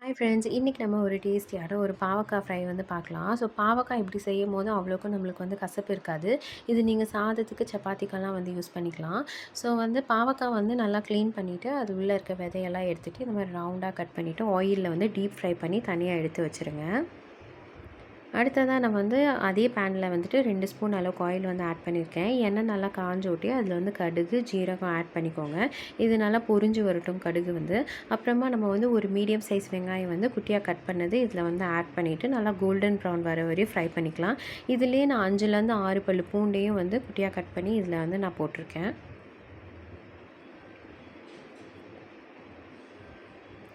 Hi friends, இன்றைக்கி நம்ம ஒரு டேஸ்டியான ஒரு பாவக்காய் ஃப்ரை வந்து பார்க்கலாம். ஸோ பாவக்காய் இப்படி செய்யும்போது அவ்வளோக்கும் நம்மளுக்கு வந்து கசப்பு இருக்காது. இது நீங்கள் சாதத்துக்கு, சப்பாத்திக்கெல்லாம் வந்து யூஸ் பண்ணிக்கலாம். ஸோ வந்து பாவக்காய் வந்து நல்லா க்ளீன் பண்ணிவிட்டு அது உள்ளே இருக்க விதையெல்லாம் எடுத்துகிட்டு இந்த மாதிரி ரவுண்டாக கட் பண்ணிவிட்டு ஆயிலில் வந்து டீப் ஃப்ரை பண்ணி தனியாக எடுத்து வச்சுருங்க. அடுத்ததாக நான் வந்து அதே பேனில் வந்துட்டு 2 ஸ்பூன் அளவுக்கு ஆயில் வந்து ஆட் பண்ணியிருக்கேன். எண்ணெய் நல்லா காஞ்ச ஊட்டி அதில் வந்து கடுகு, ஜீரகம் ஆட் பண்ணிக்கோங்க. இது நல்லா பொரிஞ்சு வரட்டும் கடுகு வந்து. அப்புறமா நம்ம வந்து ஒரு மீடியம் சைஸ் வெங்காயம் வந்து குட்டியாக கட் பண்ணது இதில் வந்து ஆட் பண்ணிவிட்டு நல்லா கோல்டன் ப்ரௌன் வர வரையும் ஃப்ரை பண்ணிக்கலாம். இதுலேயே நான் 5லேருந்து 6 பல்லு பூண்டையும் வந்து குட்டியாக கட் பண்ணி இதில் வந்து நான் போட்டிருக்கேன்.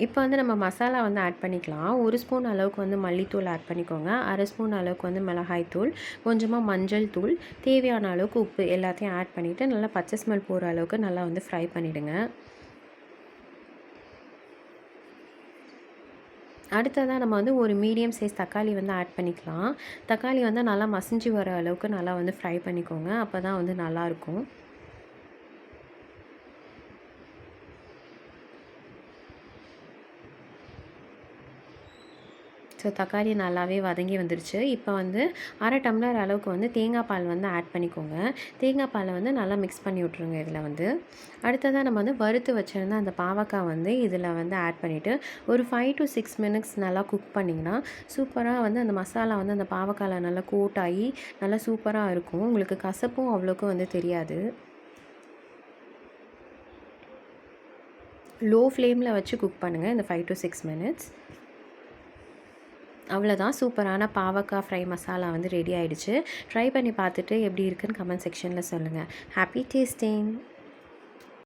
இப்போ வந்து நம்ம மசாலா வந்து ஆட் பண்ணிக்கலாம். 1 ஸ்பூன் அளவுக்கு வந்து மல்லித்தூள் ஆட் பண்ணிக்கோங்க. 1/2 ஸ்பூன் அளவுக்கு வந்து மிளகாய் தூள், கொஞ்சமாக மஞ்சள் தூள், தேவையான அளவுக்கு உப்பு எல்லாத்தையும் ஆட் பண்ணிவிட்டு நல்லா பச்சை ஸ்மெல் போகிற அளவுக்கு நல்லா வந்து ஃப்ரை பண்ணிவிடுங்க. அடுத்ததாக நம்ம வந்து ஒரு மீடியம் சைஸ் தக்காளி வந்து ஆட் பண்ணிக்கலாம். தக்காளி வந்து நல்லா மசிஞ்சு வர அளவுக்கு நல்லா வந்து ஃப்ரை பண்ணிக்கோங்க. அப்போ தான் வந்து நல்லாயிருக்கும். ஸோ தக்காளி நல்லாவே வதங்கி வந்துருச்சு. இப்போ வந்து 1/2 டம்ளர் அளவுக்கு வந்து தேங்காய் பால் வந்து ஆட் பண்ணிக்கோங்க. தேங்காய் பாலை வந்து நல்லா மிக்ஸ் பண்ணி விட்ருங்க இதில் வந்து. அடுத்ததாக நம்ம வந்து வறுத்து வச்சுருந்த அந்த பாவக்காய் வந்து இதில் வந்து ஆட் பண்ணிவிட்டு ஒரு 5 to 6 மினிட்ஸ் நல்லா குக் பண்ணிங்கன்னா சூப்பராக வந்து அந்த மசாலா வந்து அந்த பாவக்காயில் நல்லா கோட் ஆகி நல்லா சூப்பராக இருக்கும். உங்களுக்கு கசப்பும் அவ்வளோக்கும் வந்து தெரியாது. லோ ஃப்ளேமில் வச்சு குக் பண்ணுங்கள் இந்த 5 to 6 மினிட்ஸ். அவ்வளோதான், சூப்பரான பாவக்காய் ஃப்ரை மசாலா வந்து ரெடி ஆகிடுச்சு. ட்ரை பண்ணி பார்த்துட்டு எப்படி இருக்குன்னு கமெண்ட் செக்ஷனில் சொல்லுங்கள். Happy tasting.